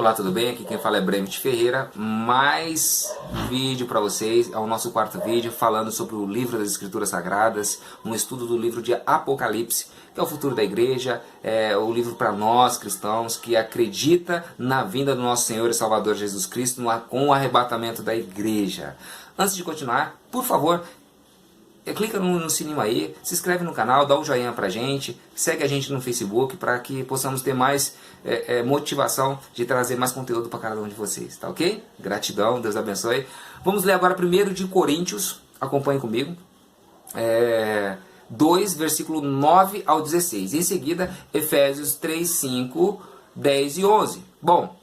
Olá, tudo bem? Aqui quem fala é Bremit Ferreira. Mais vídeo para vocês. É o nosso quarto vídeo falando sobre o livro das Escrituras Sagradas, um estudo do livro de Apocalipse, que é o futuro da igreja, é o livro para nós cristãos que acredita na vinda do nosso Senhor e Salvador Jesus Cristo com o arrebatamento da igreja. Antes de continuar, por favor, clica no sininho aí, se inscreve no canal, dá um joinha pra gente, segue a gente no Facebook para que possamos ter mais motivação de trazer mais conteúdo para cada um de vocês, tá ok? Gratidão, Deus abençoe. Vamos ler agora 1 de Coríntios, acompanhe comigo, 2, versículo 9 ao 16. Em seguida, Efésios 3, 5, 10 e 11. Bom,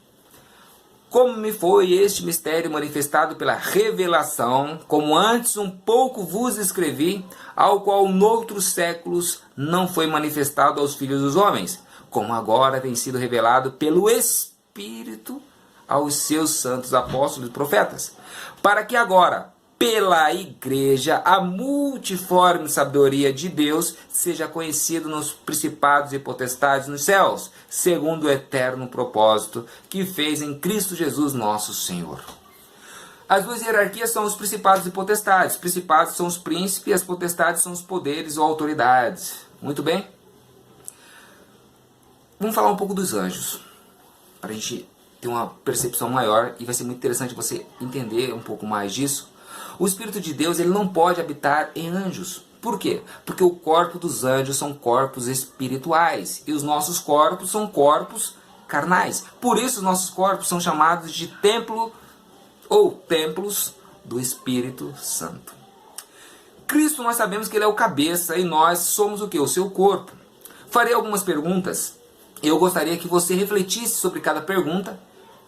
como me foi este mistério manifestado pela revelação, como antes um pouco vos escrevi, ao qual noutros séculos não foi manifestado aos filhos dos homens, como agora tem sido revelado pelo Espírito aos seus santos apóstolos e profetas, para que agora, pela igreja, a multiforme sabedoria de Deus seja conhecida nos principados e potestades nos céus, segundo o eterno propósito que fez em Cristo Jesus nosso Senhor. As duas hierarquias são os principados e potestades. Os principados são os príncipes e as potestades são os poderes ou autoridades. Muito bem? Vamos falar um pouco dos anjos, para a gente ter uma percepção maior, e vai ser muito interessante você entender um pouco mais disso. O Espírito de Deus, ele não pode habitar em anjos. Por quê? Porque o corpo dos anjos são corpos espirituais e os nossos corpos são corpos carnais. Por isso os nossos corpos são chamados de templo ou templos do Espírito Santo. Cristo, nós sabemos que ele é o cabeça e nós somos o quê? O seu corpo. Farei algumas perguntas. Eu gostaria que você refletisse sobre cada pergunta,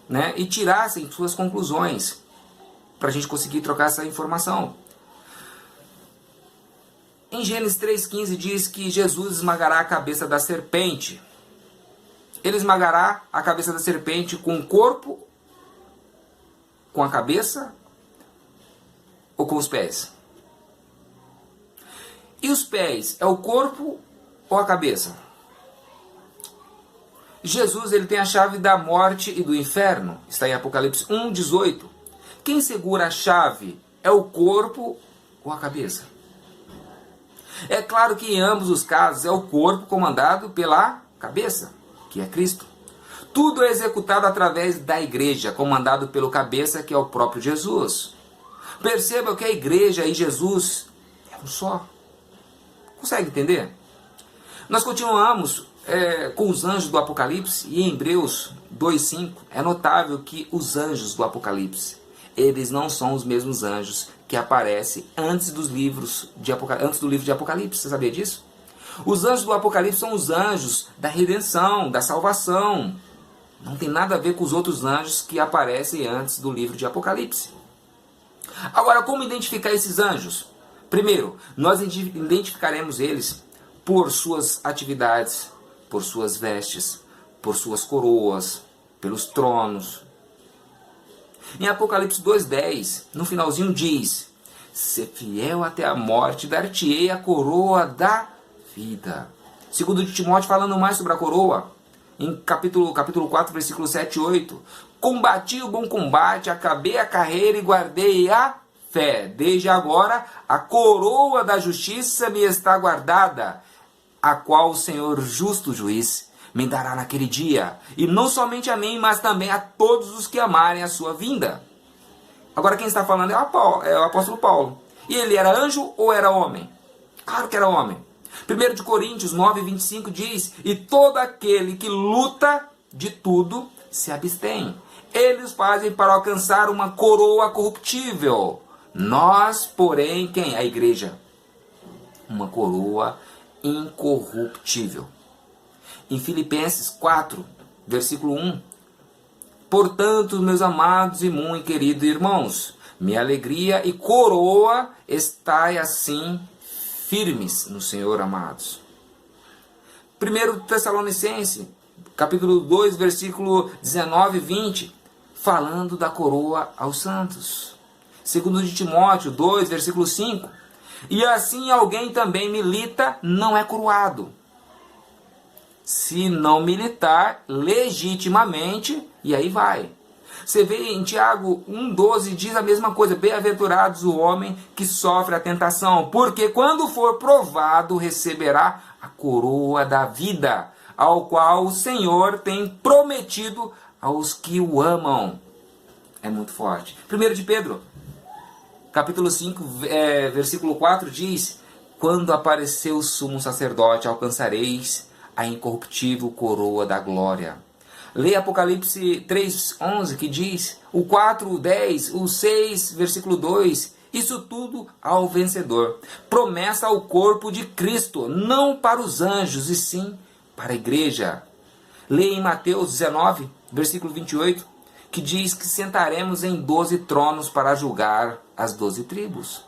né, e tirasse suas conclusões, para a gente conseguir trocar essa informação. Em Gênesis 3,15 diz que Jesus esmagará a cabeça da serpente. Ele esmagará a cabeça da serpente com o corpo, com a cabeça ou com os pés? E os pés, é o corpo ou a cabeça? Jesus, ele tem a chave da morte e do inferno. Está em Apocalipse 1,18. Quem segura a chave é o corpo ou a cabeça? É claro que em ambos os casos é o corpo comandado pela cabeça, que é Cristo. Tudo é executado através da igreja, comandado pelo cabeça, que é o próprio Jesus. Perceba que a igreja e Jesus é um só. Consegue entender? Nós continuamos com os anjos do Apocalipse, e em Hebreus 2,5 é notável que os anjos do Apocalipse, eles não são os mesmos anjos que aparecem antes do livro de Apocalipse. Você sabia disso? Os anjos do Apocalipse são os anjos da redenção, da salvação. Não tem nada a ver com os outros anjos que aparecem antes do livro de Apocalipse. Agora, como identificar esses anjos? Primeiro, nós identificaremos eles por suas atividades, por suas vestes, por suas coroas, pelos tronos. Em Apocalipse 2,10, no finalzinho diz: ser fiel até a morte, dar-te-ei a coroa da vida. Segundo de Timóteo, falando mais sobre a coroa, em capítulo 4, versículo 7 e 8: combati o bom combate, acabei a carreira e guardei a fé. Desde agora a coroa da justiça me está guardada, a qual o Senhor justo juiz me dará naquele dia, e não somente a mim, mas também a todos os que amarem a sua vinda. Agora quem está falando é o apóstolo Paulo. E ele era anjo ou era homem? Claro que era homem. 1 de Coríntios 9,25 diz: e todo aquele que luta de tudo se abstém. Eles fazem para alcançar uma coroa corruptível. Nós, porém, quem? A igreja. Uma coroa incorruptível. Em Filipenses 4, versículo 1: portanto, meus amados e muito queridos irmãos, minha alegria e coroa, estai assim firmes no Senhor, amados. 1 Tessalonicenses, capítulo 2, versículo 19 e 20, falando da coroa aos santos. 2 de Timóteo 2, versículo 5: e assim alguém também milita, não é coroado. se não militar, legitimamente, e aí vai. Você vê em Tiago 1,12 diz a mesma coisa: bem-aventurados o homem que sofre a tentação, porque quando for provado receberá a coroa da vida, ao qual o Senhor tem prometido aos que o amam. É muito forte. 1 de Pedro, capítulo 5, versículo 4 diz: quando apareceu o sumo sacerdote, alcançareis a incorruptível coroa da glória. Lê Apocalipse 3,11, que diz, o 4,10, o 6, versículo 2, isso tudo ao vencedor. Promessa ao corpo de Cristo, não para os anjos, e sim para a igreja. Lê em Mateus 19, versículo 28, que diz que sentaremos em 12 tronos para julgar as 12 tribos.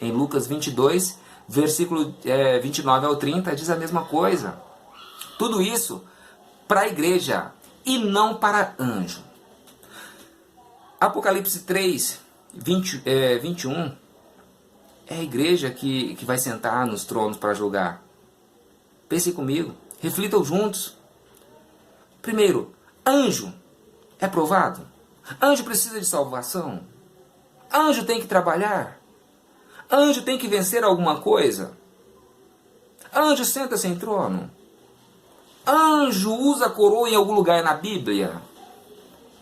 Em Lucas 22, versículo 29 ao 30, diz a mesma coisa. Tudo isso para a igreja e não para anjo. Apocalipse 3, 21 é a igreja que vai sentar nos tronos para julgar. Pensem comigo, reflitam juntos. Primeiro, anjo é provado? Anjo precisa de salvação? Anjo tem que trabalhar? Anjo tem que vencer alguma coisa? Anjo senta-se em trono? Anjo usa coroa em algum lugar na Bíblia?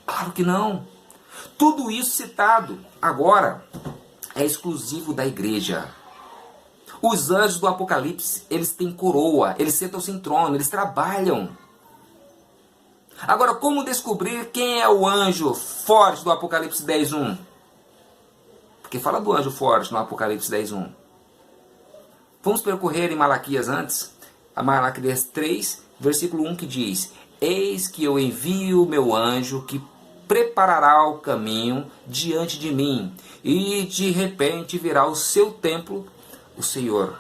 Claro que não. Tudo isso citado agora é exclusivo da igreja. Os anjos do Apocalipse, eles têm coroa, eles sentam-se em trono, eles trabalham. Agora, como descobrir quem é o anjo forte do Apocalipse 10.1? Porque fala do anjo forte no Apocalipse 10.1. Vamos percorrer em Malaquias antes. A Malaquias 3, versículo 1, que diz: eis que eu envio o meu anjo que preparará o caminho diante de mim, e de repente virá o seu templo, o Senhor,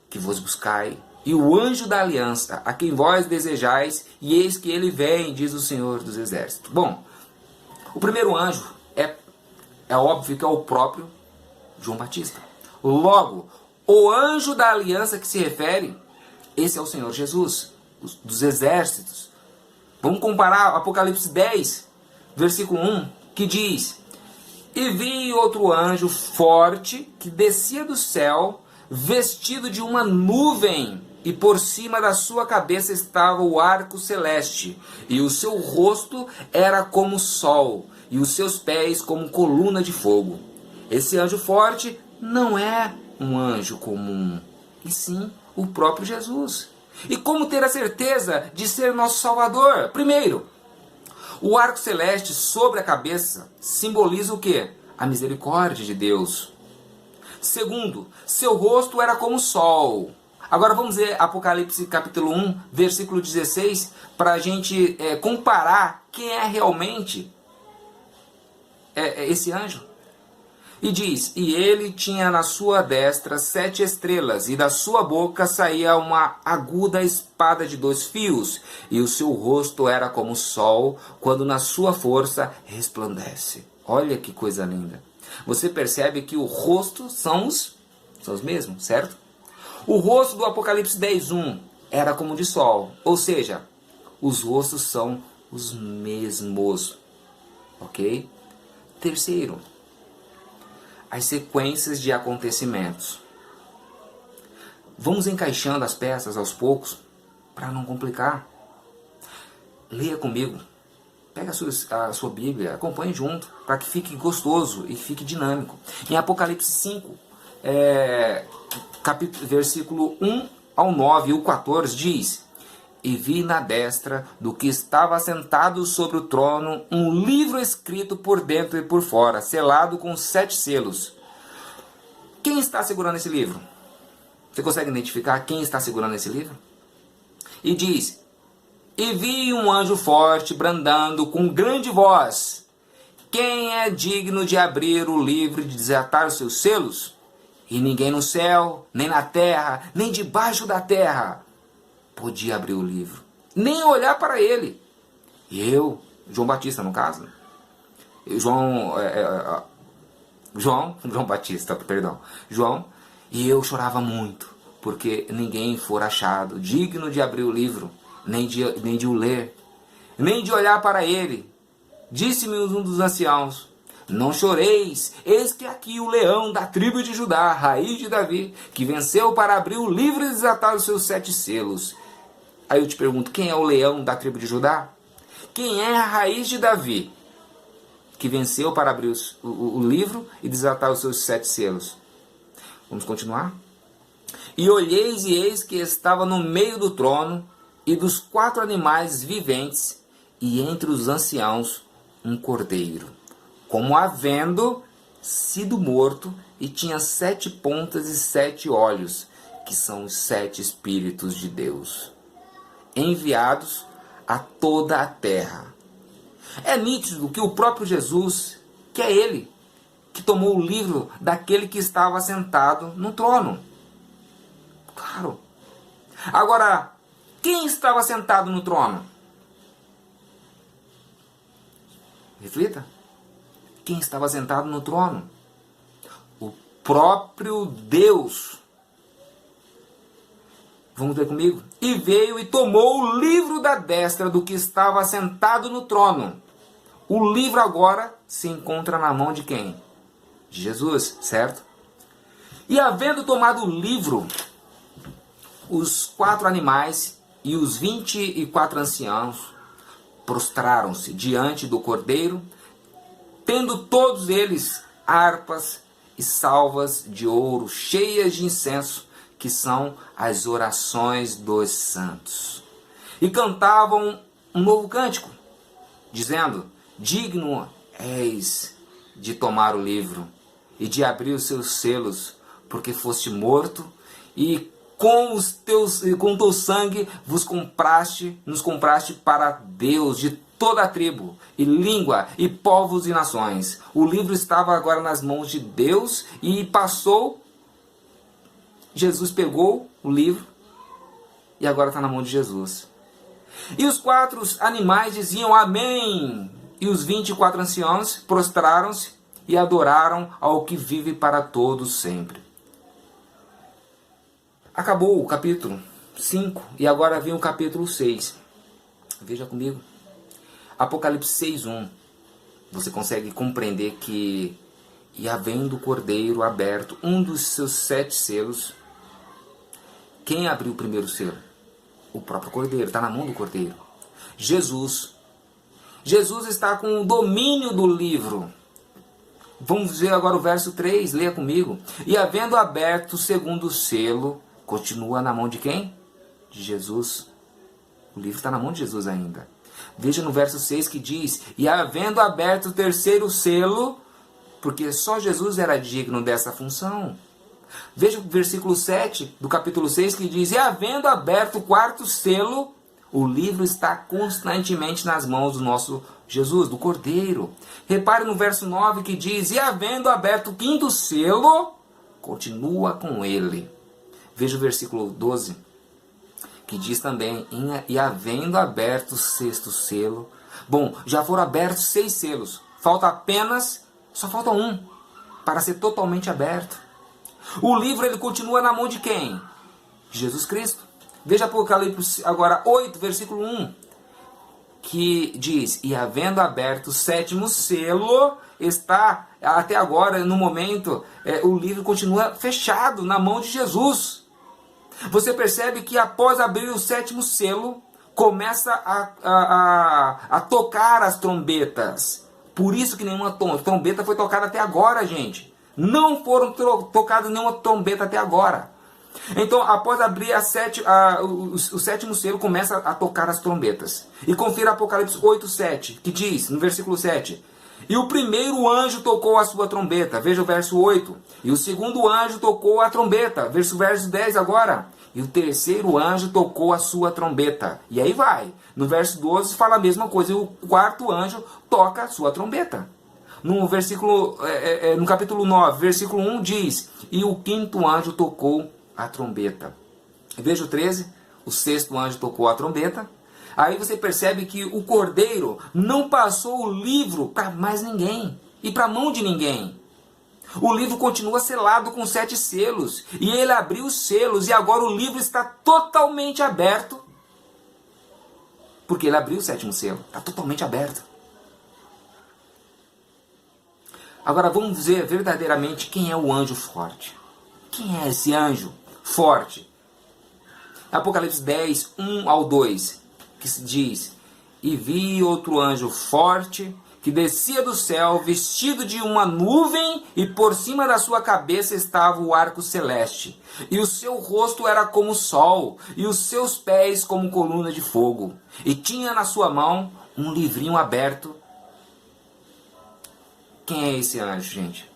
que vos buscai, e o anjo da aliança, a quem vós desejais, e eis que ele vem, diz o Senhor dos Exércitos. Bom, o primeiro anjo é óbvio que é o próprio João Batista. Logo, o anjo da aliança que se refere, esse é o Senhor Jesus, dos exércitos. Vamos comparar Apocalipse 10, versículo 1, que diz: e vi outro anjo forte que descia do céu, vestido de uma nuvem, e por cima da sua cabeça estava o arco celeste, e o seu rosto era como o sol, e os seus pés como coluna de fogo. Esse anjo forte não é um anjo comum, e sim o próprio Jesus. E como ter a certeza de ser nosso Salvador? Primeiro, o arco celeste sobre a cabeça simboliza o quê? A misericórdia de Deus. Segundo, seu rosto era como o sol. Agora vamos ver Apocalipse capítulo 1, versículo 16, para a gente comparar quem é realmente esse anjo. E diz: e ele tinha na sua destra 7 estrelas, e da sua boca saía uma aguda espada de 2 fios, e o seu rosto era como o sol, quando na sua força resplandece. Olha que coisa linda. Você percebe que o rosto são os mesmos, certo? O rosto do Apocalipse 10.1 era como de sol, ou seja, os rostos são os mesmos, ok? Terceiro, as sequências de acontecimentos. Vamos encaixando as peças aos poucos, para não complicar. Leia comigo, pega a sua Bíblia, acompanhe junto, para que fique gostoso e fique dinâmico. Em Apocalipse 5, versículo 1 ao 9 e o 14 diz: e vi na destra do que estava sentado sobre o trono um livro escrito por dentro e por fora, selado com 7 selos. Quem está segurando esse livro? Você consegue identificar quem está segurando esse livro? E diz: e vi um anjo forte bradando com grande voz: quem é digno de abrir o livro e de desatar os seus selos? E ninguém no céu, nem na terra, nem debaixo da terra podia abrir o livro, nem olhar para ele. E eu, João Batista no caso, João Batista, perdão, João, e eu chorava muito, porque ninguém for achado digno de abrir o livro, nem de o ler, nem de olhar para ele. Disse-me um dos anciãos: não choreis, eis que aqui o leão da tribo de Judá, raiz de Davi, que venceu para abrir o livro e desatar os seus 7 selos. Aí eu te pergunto, quem é o leão da tribo de Judá? Quem é a raiz de Davi, que venceu para abrir o livro e desatar os seus 7 selos? Vamos continuar? E olheis e eis que estava no meio do trono e dos 4 animais viventes, e entre os anciãos um cordeiro, como havendo sido morto, e tinha 7 pontas e 7 olhos, que são os 7 Espíritos de Deus, enviados a toda a terra. É nítido que o próprio Jesus, que é ele, que tomou o livro daquele que estava sentado no trono. Claro. Agora, quem estava sentado no trono? Reflita. Quem estava sentado no trono? O próprio Deus. Vamos ver comigo? E veio e tomou o livro da destra do que estava sentado no trono. O livro agora se encontra na mão de quem? De Jesus, certo? E havendo tomado o livro, os 4 animais e os 24 anciãos prostraram-se diante do cordeiro, tendo todos eles harpas e salvas de ouro cheias de incenso, que são as orações dos santos. E cantavam um novo cântico, dizendo: digno és de tomar o livro e de abrir os seus selos, porque foste morto e com teu sangue nos compraste para Deus de toda a tribo, e língua, e povos e nações. O livro estava agora nas mãos de Deus e passou. Jesus pegou o livro e agora está na mão de Jesus. E os 4 animais diziam amém. E os 24 anciãos prostraram-se e adoraram ao que vive para todos sempre. Acabou o capítulo 5 e agora vem o capítulo 6. Veja comigo. Apocalipse 6:1. Você consegue compreender que, e havendo o cordeiro aberto um dos seus 7 selos, quem abriu o primeiro selo? O próprio cordeiro, está na mão do cordeiro. Jesus. Jesus está com o domínio do livro. Vamos ver agora o verso 3, leia comigo. E havendo aberto o segundo selo, continua na mão de quem? De Jesus. O livro está na mão de Jesus ainda. Veja no verso 6 que diz: e havendo aberto o terceiro selo, porque só Jesus era digno dessa função. Veja o versículo 7 do capítulo 6 que diz: e havendo aberto o quarto selo, o livro está constantemente nas mãos do nosso Jesus, do Cordeiro. Repare no verso 9 que diz: e havendo aberto o quinto selo, continua com ele. Veja o versículo 12, que diz também: e havendo aberto o sexto selo. Bom, já foram abertos 6 selos. Só falta um para ser totalmente aberto. O livro ele continua na mão de quem? Jesus Cristo. Veja Apocalipse agora 8, versículo 1, que diz: e havendo aberto o 7º selo, está até agora, no momento, o livro continua fechado na mão de Jesus. Você percebe que após abrir o 7º selo, começa a tocar as trombetas. Por isso que nenhuma trombeta foi tocada até agora, gente. Não foram tocadas nenhuma trombeta até agora. Então, após abrir o 7º selo, começa a tocar as trombetas. E confira Apocalipse 8:7, que diz, no versículo 7: e o primeiro anjo tocou a sua trombeta. Veja o verso 8. E o segundo anjo tocou a trombeta. Verso 10 agora. E o terceiro anjo tocou a sua trombeta. E aí vai. No verso 12 fala a mesma coisa. E o quarto anjo toca a sua trombeta. No capítulo 9, versículo 1 diz: e o quinto anjo tocou a trombeta. Veja o 13. O sexto anjo tocou a trombeta. Aí você percebe que o cordeiro não passou o livro para mais ninguém. E para a mão de ninguém. O livro continua selado com 7 selos. E ele abriu os selos e agora o livro está totalmente aberto. Porque ele abriu o 7º selo. Está totalmente aberto. Agora vamos ver verdadeiramente quem é o anjo forte. Quem é esse anjo forte? Apocalipse 10, 1 ao 2, que se diz: E vi outro anjo forte, que descia do céu, vestido de uma nuvem, e por cima da sua cabeça estava o arco celeste. E o seu rosto era como o sol, e os seus pés como coluna de fogo. E tinha na sua mão um livrinho aberto. Quem é esse anjo, gente?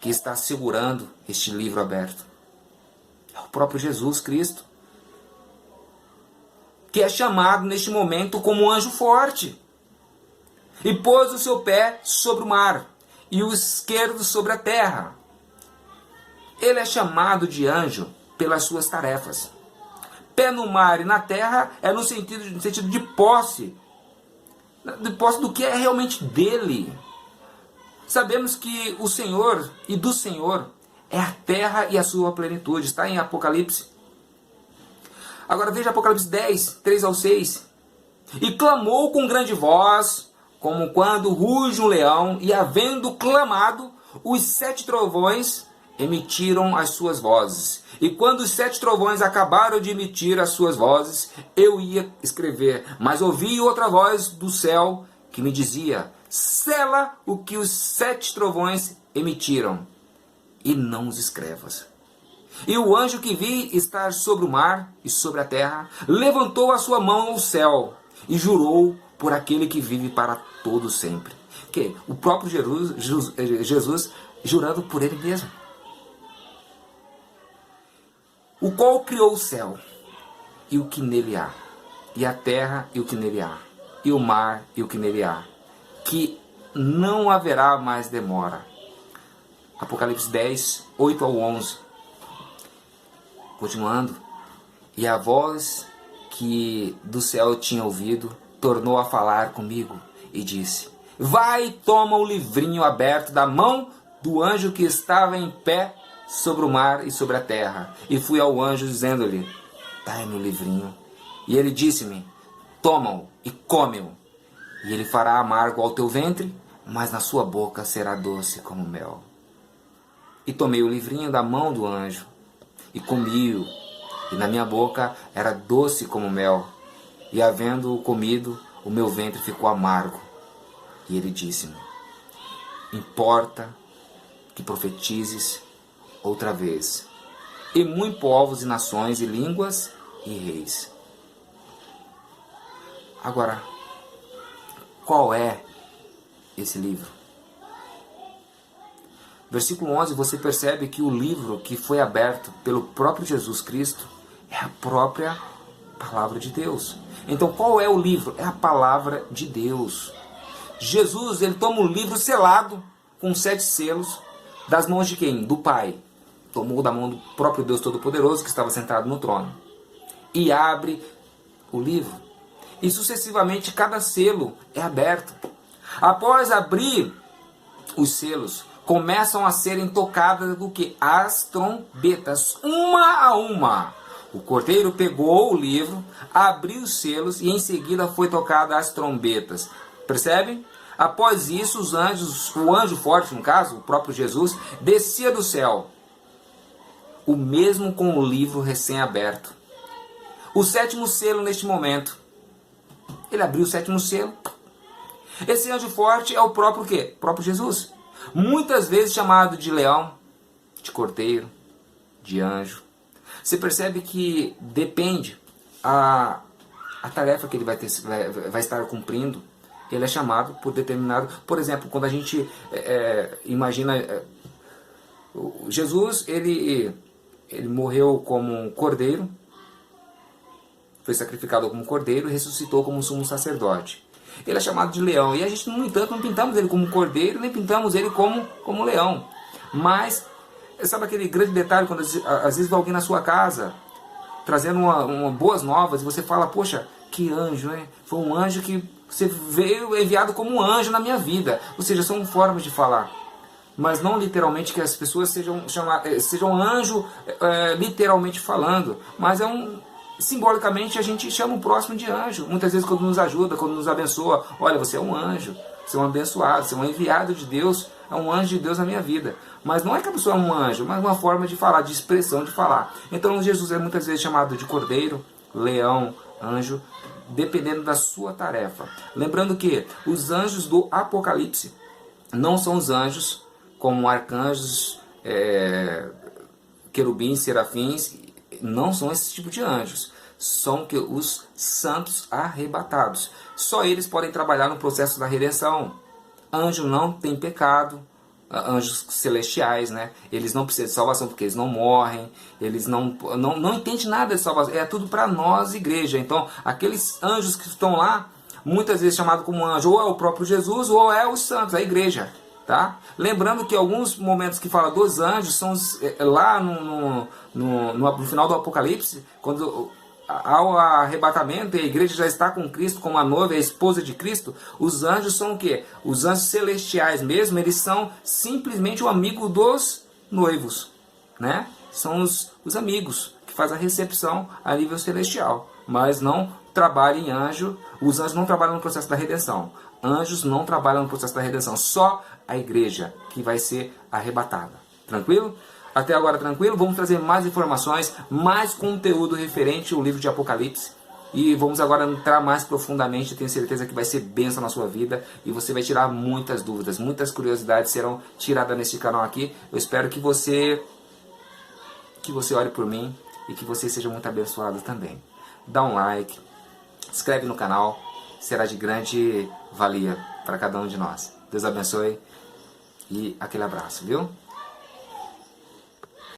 Que está segurando este livro aberto? É o próprio Jesus Cristo, que é chamado neste momento como anjo forte. E pôs o seu pé sobre o mar, e o esquerdo sobre a terra. Ele é chamado de anjo pelas suas tarefas. Pé no mar e na terra é no sentido de posse. De posse do que é realmente dele. Sabemos que o Senhor e do Senhor é a terra e a sua plenitude. Está em Apocalipse. Agora veja Apocalipse 10, 3 ao 6. E clamou com grande voz, como quando ruge um leão, e havendo clamado, os 7 trovões emitiram as suas vozes. E quando os 7 trovões acabaram de emitir as suas vozes, eu ia escrever, mas ouvi outra voz do céu que me dizia: sela o que os 7 trovões emitiram, e não os escrevas. E o anjo que vi estar sobre o mar e sobre a terra, levantou a sua mão ao céu, e jurou por aquele que vive para todo sempre. Que o próprio Jesus jurando por ele mesmo. O qual criou o céu e o que nele há, e a terra e o que nele há, e o mar e o que nele há, que não haverá mais demora. Apocalipse 10, 8 ao 11. Continuando. E a voz que do céu eu tinha ouvido tornou a falar comigo e disse: vai e toma o livrinho aberto da mão do anjo que estava em pé sobre o mar e sobre a terra. E fui ao anjo dizendo-lhe: dai-me o livrinho. E ele disse-me: toma-o e come-o. E ele fará amargo ao teu ventre, mas na sua boca será doce como mel. E tomei o livrinho da mão do anjo e comi-o. E na minha boca era doce como mel. E havendo-o comido, o meu ventre ficou amargo. E ele disse-me: importa que profetizes outra vez, e muitos povos e nações e línguas e reis. Agora, qual é esse livro? Versículo 11, você percebe que o livro que foi aberto pelo próprio Jesus Cristo é a própria palavra de Deus. Então, qual é o livro? É a palavra de Deus. Jesus, ele toma o livro selado com 7 selos das mãos de quem? Do Pai. Tomou da mão do próprio Deus Todo-Poderoso que estava sentado no trono. E abre o livro. E sucessivamente cada selo é aberto. Após abrir os selos, começam a serem tocadas do que? As trombetas, uma a uma. O cordeiro pegou o livro, abriu os selos e em seguida foi tocada as trombetas. Percebem? Após isso, os anjos, o anjo forte, no caso, o próprio Jesus, descia do céu. O mesmo com o livro recém-aberto. O 7º selo neste momento. Ele abriu o 7º selo. Esse anjo forte é o próprio quê? O próprio Jesus. Muitas vezes chamado de leão, de cordeiro, de anjo. Você percebe que depende a tarefa que ele vai estar cumprindo. Ele é chamado por determinado... Por exemplo, quando a gente imagina... Jesus, ele morreu como um cordeiro, foi sacrificado como cordeiro e ressuscitou como sumo sacerdote. Ele é chamado de leão. E a gente, no entanto, não pintamos ele como cordeiro, nem pintamos ele como leão. Mas, sabe aquele grande detalhe, quando às vezes vai alguém na sua casa, trazendo uma boas novas, e você fala, poxa, que anjo, né? Foi um anjo que você veio enviado como um anjo na minha vida. Ou seja, são formas de falar. mas não literalmente que as pessoas sejam anjo, literalmente falando, mas simbolicamente a gente chama o próximo de anjo. Muitas vezes quando nos ajuda, quando nos abençoa, olha, você é um anjo, você é um abençoado, você é um enviado de Deus, é um anjo de Deus na minha vida. Mas não é que a pessoa é um anjo, mas uma forma de falar, de expressão de falar. Então Jesus é muitas vezes chamado de cordeiro, leão, anjo, dependendo da sua tarefa. Lembrando que os anjos do Apocalipse não são os anjos como arcanjos, querubins, serafins, não são esse tipo de anjos. São os santos arrebatados. Só eles podem trabalhar no processo da redenção. Anjo não tem pecado. Anjos celestiais, né? Eles não precisam de salvação porque eles não morrem, eles não entendem nada de salvação, é tudo para nós, igreja. Então, aqueles anjos que estão lá, muitas vezes chamado como anjo, ou é o próprio Jesus, ou é os santos, a igreja, tá? Lembrando que alguns momentos que fala dos anjos são lá no final do Apocalipse, quando ao arrebatamento, a igreja já está com Cristo como a noiva, a esposa de Cristo. Os anjos são o quê? Os anjos celestiais mesmo, eles são simplesmente o amigo dos noivos, né? São os amigos que fazem a recepção a nível celestial, mas não trabalham em anjo. Os anjos não trabalham no processo da redenção. Anjos não trabalham no processo da redenção, só a igreja que vai ser arrebatada. Tranquilo? Até agora tranquilo? Vamos trazer mais informações, mais conteúdo referente ao livro de Apocalipse. E vamos agora entrar mais profundamente. Tenho certeza que vai ser bênção na sua vida. E você vai tirar muitas dúvidas, muitas curiosidades serão tiradas neste canal aqui. Eu espero que você ore por mim e que você seja muito abençoado também. Dá um like, se inscreve no canal. Será de grande valia para cada um de nós. Deus abençoe e aquele abraço, viu?